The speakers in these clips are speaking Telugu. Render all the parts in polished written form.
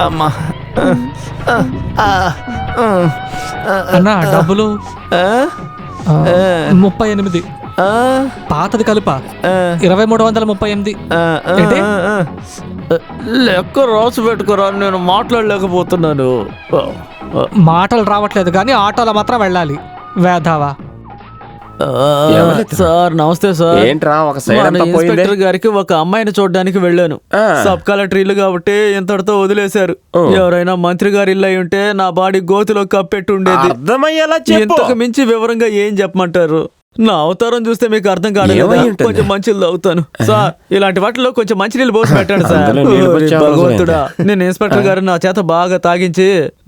అమ్మా. అన్నా డబ్బులు 38 పాతది కలుప 2338. ఏంటి? లెక్క రాసి పెట్టుకురా, నేను మాట్లాడలేకపోతున్నాను. మాటలు రావట్లేదు కానీ ఆటోలో మాత్రం వెళ్ళాలి. వేధావా. సార్ నమస్తే సార్. ఏంట్రా ఒక సైడ్ అంతా పోయింది? ఇన్స్పెక్టర్ గారికి ఒక అమ్మాయిని చూడడానికి వెళ్ళాను. సబ్ కలెక్టర్ ఇల్లు కాబట్టి ఇంతటితో వదిలేశారు. ఎవరైనా మంత్రి గారి ఇల్లు అయి ఉంటే నా బాడీ గోతిలో కప్పెట్టు ఉండేది. అర్థమయ్యేలా చెప్పు. ఇంతకు మించి వివరంగా ఏం చెప్పమంటారు? నా అవతారం చూస్తే మీకు అర్థం కాదు. కొంచెం మంచిలు అవుతాను సార్. ఇలాంటి వాటిలో కొంచెం మంచినీళ్ళు పోసి పెట్టండి సార్. భగవంతుడా, నేను ఇన్స్పెక్టర్ గారు నా చేత బాగా తాగించి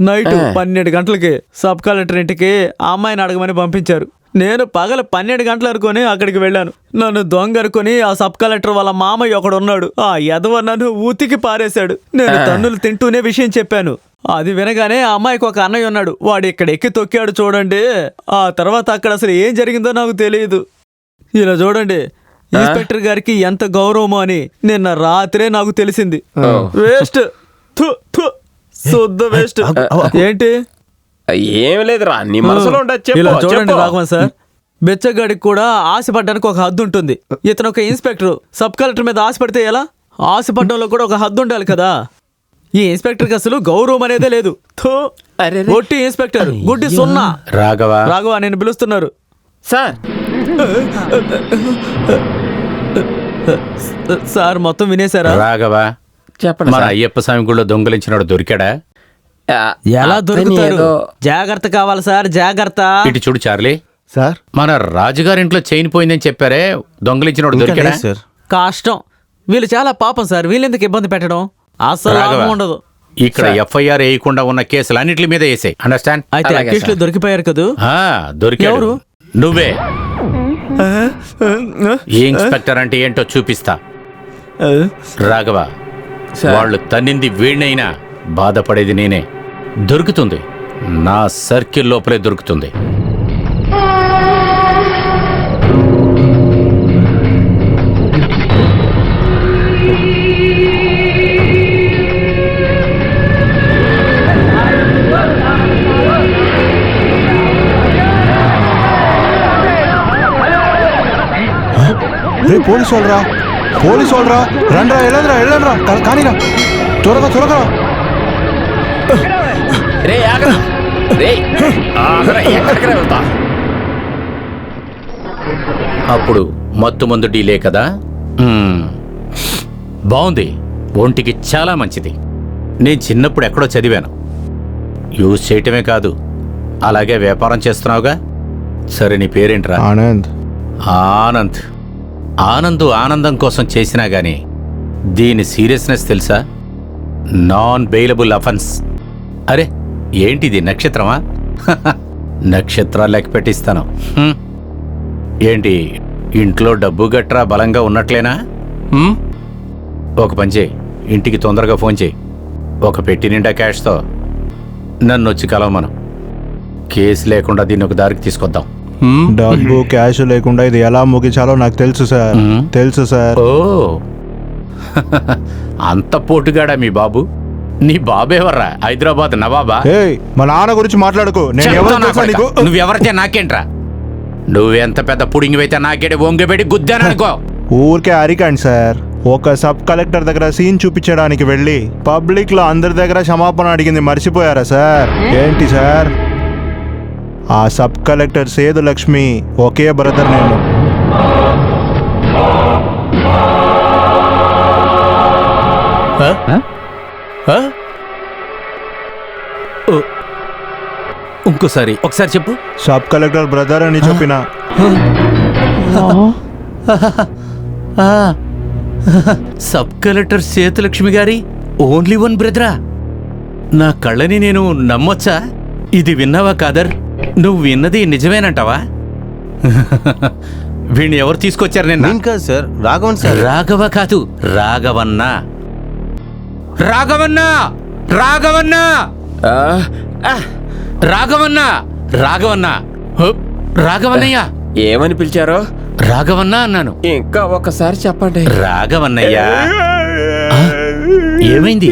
నైట్ 12 గంటలకి సబ్ కలెక్టర్ ఇంటికి ఆ అమ్మాయిని అడగమని పంపించారు. నేను పగల 12 గంటలు అనుకుని అక్కడికి వెళ్ళాను. నన్ను దొంగ అనుకుని ఆ సబ్ కలెక్టర్ వాళ్ళ మామయ్య ఒకడు ఉన్నాడు. ఆ ఎదవ నన్ను ఊతికి పారేశాడు. నేను తన్నులు తింటూనే విషయం చెప్పాను. అది వినగానే ఆ అమ్మాయికి ఒక అన్నయ్య ఉన్నాడు. వాడు ఇక్కడ ఎక్కి తొక్కాడు చూడండి. ఆ తర్వాత అక్కడ అసలు ఏం జరిగిందో నాకు తెలియదు. ఇలా చూడండి, ఇన్స్పెక్టర్ గారికి ఎంత గౌరవమో అని నిన్న రాత్రే నాకు తెలిసింది. వేస్ట్, శుద్ధ వేస్ట్. ఏంటి? ఏం లేదురా, నీ మనసులో ఇలా చూడండి రాఘవన్ సార్, బెచ్చగాడికి కూడా ఆశపడ్డానికి ఒక హద్దు ఉంటుంది. ఇతను ఒక ఇన్స్పెక్టర్, సబ్ కలెక్టర్ మీద ఆశపడితే ఎలా? ఆశపడ్డంలో కూడా ఒక హద్దు ఉండాలి కదా. ఈ ఇన్స్పెక్టర్కి అసలు గౌరవం అనేదే లేదు. ఒట్టి ఇన్స్పెక్టర్, గుడ్డి సున్నా. రాఘవ నేను పిలుస్తున్నారు సార్. సార్ మొత్తం వినేశారా? రాఘవ చెప్పండి. మన అయ్యప్ప స్వామి గుళ్ళో దొంగలించినాడు దొరికాడా? ఎలా దొరుకుతారు? జాగ్రత్త కావాలి సార్, జాగ్రత్త. ఇటు చూడు చార్లీ సార్, మన రాజుగారింట్లో చైన్ పోయిందని చెప్పారే, దొంగలించినోడు దొరికాడా? సార్ కష్టం. వీళ్ళు చాలా పాపం సార్, వీళ్ళెందుకు ఇబ్బంది పెట్టడం? అసలు లాభం ఉండదు. ఇక్కడ ఎఫ్ఐఆర్ వేయకుండా ఉన్న కేసులు అన్నిటి మీద వేసాయి. అండర్స్టాండ్? అయితే అక్యూజ్లు దొరికిపోయారు కదా? దొరికారు. ఎవరు? నువ్వే. ఈ ఇన్స్పెక్టర్ అంటే ఏంటో చూపిస్తా. రాఘవ, వాళ్ళు తన్నింది వీణైనా బాధపడేది నేనే. దొరుకుతుంది, నా సర్కిల్ లోపలే దొరుకుతుంది. పోలీసు వాళ్ళరా, రండ్రా, వెళ్ళండ్రా, కానీరా, త్వరగా. అప్పుడు మత్తు మందు డీలే కదా. బాగుంది, ఒంటికి చాలా మంచిది. నేను చిన్నప్పుడు ఎక్కడో చదివాను. యూజ్ చేయటమే కాదు, అలాగే వ్యాపారం చేస్తున్నావుగా. సరే, నీ పేరేంట్రా? ఆనంద్. ఆనందం కోసం చేసినా గాని దీని సీరియస్నెస్ తెలుసా? Non bailable offence. అరే ఏంటిది, నక్షత్రమా? నక్షత్రాలు లెక్క పెట్టిస్తాను. ఏంటి, ఇంట్లో డబ్బు గట్రా బలంగా ఉన్నట్లేనా? ఒక పని చేయి, ఇంటికి తొందరగా ఫోన్ చేయి. ఒక పెట్టి నిండా క్యాష్తో నన్ను వచ్చి కలవమను. కేసు లేకుండా దీన్ని ఒక దారికి తీసుకొద్దాం. డబ్బు క్యాష్ లేకుండా ఇది ఎలా ముగించాలో నాకు తెలుసు సార్. ఓ అంత పోటుగాడా మీ బాబు? నీ బాబేవర్రా? హైదరాబాద్ నవాబా? మా నాన్న గురించి మాట్లాడుకో. నువ్వెవరితే నాకేంట్రా? నువ్వెంత పెద్ద పుడింగివైతే నాకేడే వంగబెట్టి గుద్దాననుకో. ఊరికే అరికండి సార్. ఒక సబ్ కలెక్టర్ దగ్గర సీన్ చూపించడానికి వెళ్ళి పబ్లిక్ లో అందరి దగ్గర క్షమాపణ అడిగింది మర్చిపోయారా సార్? ఏంటి సార్? ఆ సబ్ కలెక్టర్ సేదు లక్ష్మి ఒకే బ్రదర్ నేను. ఒకసారి చెప్పు. సబ్ కలెక్టర్ బ్రదర్ అని చెప్పిన. సబ్ కలెక్టర్ సేతులక్ష్మి గారి ఓన్లీ వన్ బ్రదరా? నా కళ్ళని నేను నమ్మొచ్చా? ఇది విన్నావా కాదర్? నువ్వు విన్నది నిజమేనంటావా? వీణ్ణి ఎవరు తీసుకొచ్చారు నిన్న? Sir, Raghavan sir. రాఘవ కాదు, రాఘవన్న. రాఘవన్నయ్య. ఏమని పిలిచారో? రాఘవన్న అన్నాను. ఇంకా ఒక్కసారి చెప్పండి. రాఘవన్నయ్య. ఏమైంది?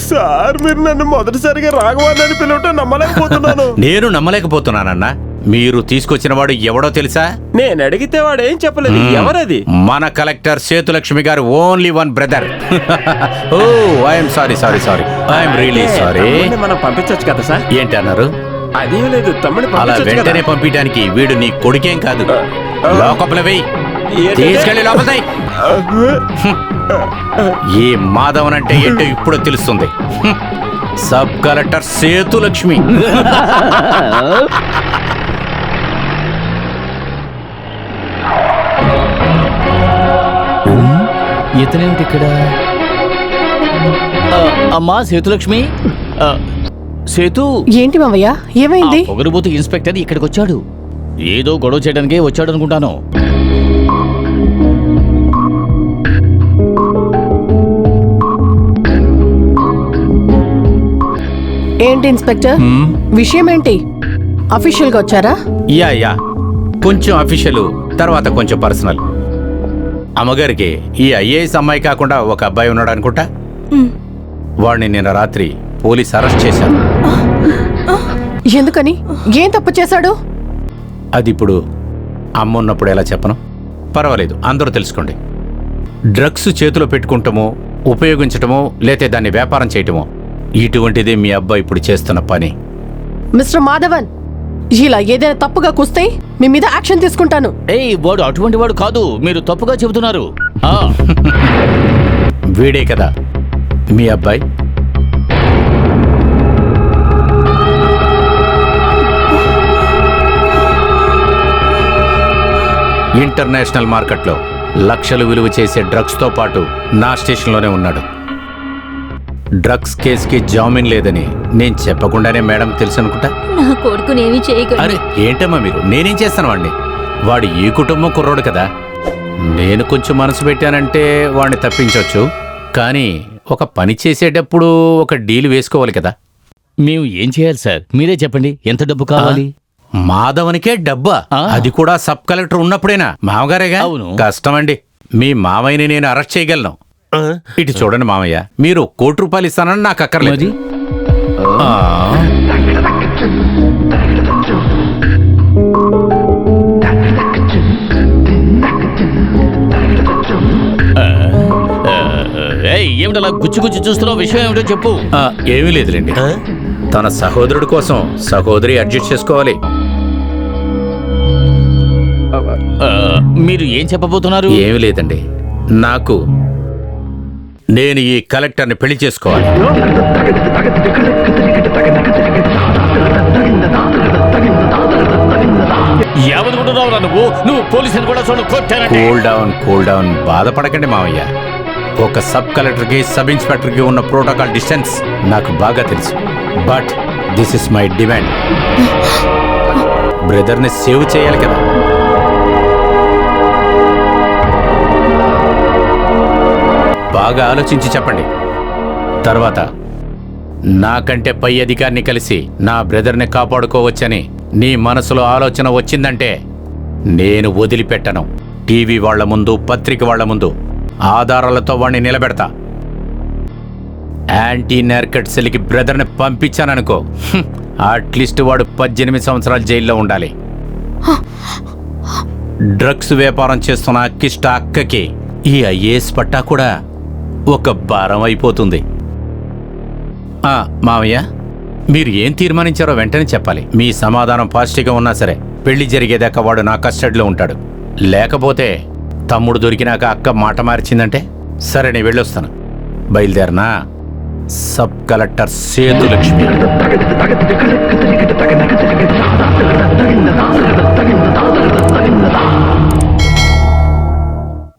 సార్ మీరు నన్ను మొదటిసారిగా రాఘవాన్ని పిలవటం నమ్మలేకపోతున్నాను. నేను నమ్మలేకపోతున్నానన్నా. మీరు తీసుకొచ్చిన వాడు ఎవడో తెలుసా? నేను అడిగితే వాడు ఏం చెప్పలేదు. ఎవరది? మన కలెక్టర్ సేతులక్ష్మి గారు only one brother. Oh I'm sorry sorry sorry I'm really sorry. మనం పంపించవచ్చు కదా సార్? ఏంటి అన్నారు? అదేం లేదు, తమ్ముడిని అలా పంపించొచ్చు కదా. వెంటనే పంపించడానికి వీడు నీ కొడుకేం కాదు. లోకపుల వెయ్యి, ఏంటంటే? తీసుకెళ్లి లోపలై. ఈ మాధవన్ అంటే ఏంటో ఇప్పుడు తెలుస్తుంది. Sub collector సేతులక్ష్మి. ఇతనేమిటి ఇక్కడ? అమ్మా సేతులక్ష్మి, సేతు. ఏంటి మావయ్య, ఏమైంది? పొగరుబోతు ఇన్స్పెక్టర్ ఇక్కడికి వచ్చాడు. ఏదో గొడవ చేయడానికే వచ్చాడు అనుకుంటాను. ఏంటి ఇన్స్పెక్టర్, విషయం ఏంటి? అఫీషియల్ గా వచ్చారా? యా కొంచెం అఫీషియల్, తర్వాత కొంచెం పర్సనల్. అమ్మగారికి ఈ ఐఏఎస్ అమ్మాయి కాకుండా ఒక అబ్బాయి ఉన్నాడు అనుకుంటా. వాడిని నిన్న రాత్రి పోలీస్ అరెస్ట్ చేశారు. ఎందుకని? ఏం తప్పు చేశాడు? అది ఇప్పుడు అమ్మ ఉన్నప్పుడు ఎలా చెప్పను? పర్వాలేదు, అందరూ తెలుసుకోండి. డ్రగ్స్ చేతిలో పెట్టుకుంటామో, ఉపయోగించటమో, లేతే దాన్ని వ్యాపారం చేయటమో, ఇటువంటిదే మీ అబ్బాయి ఇప్పుడు చేస్తున్న పని. మిస్టర్ మాధవన్, ఇలా ఏదైనా తప్పుగా కూస్తే మీ మీద యాక్షన్ తీసుకుంటాను. ఏయ్, వాడు అటువంటి వాడు కాదు, మీరు తప్పుగా చెబుతున్నారు. వీడే కదా మీ అబ్బాయి? ఇంటర్నేషనల్ మార్కెట్లో లక్షలు విలువ చేసే డ్రగ్స్తో పాటు నా స్టేషన్లోనే ఉన్నాడు. డ్రగ్స్ కేసుకి జామీన్ లేదని నేను చెప్పకుండానే మేడం తెలుసు అనుకుంటా. నా కొడుకునేమి చేయగలరు? అరే ఏంటమ్మా మీరు, నేనేం చేస్తాను వాడిని? వాడు ఈ కుటుంబం కుర్రోడు కదా. నేను కొంచెం మనసు పెట్టానంటే వాడిని తప్పించవచ్చు. కానీ ఒక పని చేసేటప్పుడు ఒక డీల్ వేసుకోవాలి కదా. మేము ఏం చేయాలి సార్? మీరే చెప్పండి, ఎంత డబ్బు కావాలి? మాధవనికే డబ్బా? అది కూడా సబ్ కలెక్టర్ ఉన్నప్పుడేనా? మామగారేగా. అవును. కష్టమండి, మీ మామయ్యని నేను అరెస్ట్ చేయగలను. ఇటు చూడండి మామయ్య, మీరు ₹1,00,00,000 ఇస్తానని నాకు అక్కర్లేదు. ఆ. ఏమిటలా గుచ్చి గుచ్చి చూస్తున్నావు? విషయం ఏమిటో చెప్పు. ఏమీ లేదులేండి, తన సహోదరుడి కోసం సహోదరి అడ్జస్ట్ చేసుకోవాలి. మీరు ఏం చెప్పబోతున్నారు? ఏమీ లేదండి, నేను ఈ కలెక్టర్ని పెళ్లి చేసుకోవాలి. ఏమనుకుంటున్నావు నువ్వు పోలీసుని కూడా చూడ కొట్టానంటే? కూల్ డౌన్, బాధపడకండి మావయ్య. ఒక సబ్ కలెక్టర్కి సబ్ ఇన్స్పెక్టర్కి ఉన్న ప్రోటోకాల్ డిస్టెన్స్ నాకు బాగా తెలుసు. But this is my demand. బ్రదర్ని సేవ్ చేయాలి కదా. బాగా ఆలోచించి చెప్పండి. తర్వాత నాకంటే పై అధికారిని కలిసి నా బ్రదర్ని కాపాడుకోవచ్చని నీ మనసులో ఆలోచన వచ్చిందంటే నేను వదిలిపెట్టను. టీవీ వాళ్ల ముందు, పత్రిక వాళ్ల ముందు ఆధారాలతో వాడిని నిలబెడతా. యాంటీ నార్కట్ సెల్కి బ్రదర్ని పంపించాననుకో, అట్లీస్ట్ వాడు 18 సంవత్సరాలు జైల్లో ఉండాలి. డ్రగ్స్ వ్యాపారం చేస్తున్న అక్కిష్ట అక్కకి ఈ ఐఏఎస్ పట్టా కూడా ఒక భారం అయిపోతుంది. మావయ్య, మీరు ఏం తీర్మానించారో వెంటనే చెప్పాలి. మీ సమాధానం పాజిటివ్గా ఉన్నా సరే పెళ్లి జరిగేదాకా వాడు నా కస్టడీలో ఉంటాడు. లేకపోతే తమ్ముడు దొరికినాక అక్క మాట మార్చిందంటే సరే నేను వెళ్ళొస్తాను. బయలుదేరనా? Sub collector సేతులక్ష్మి.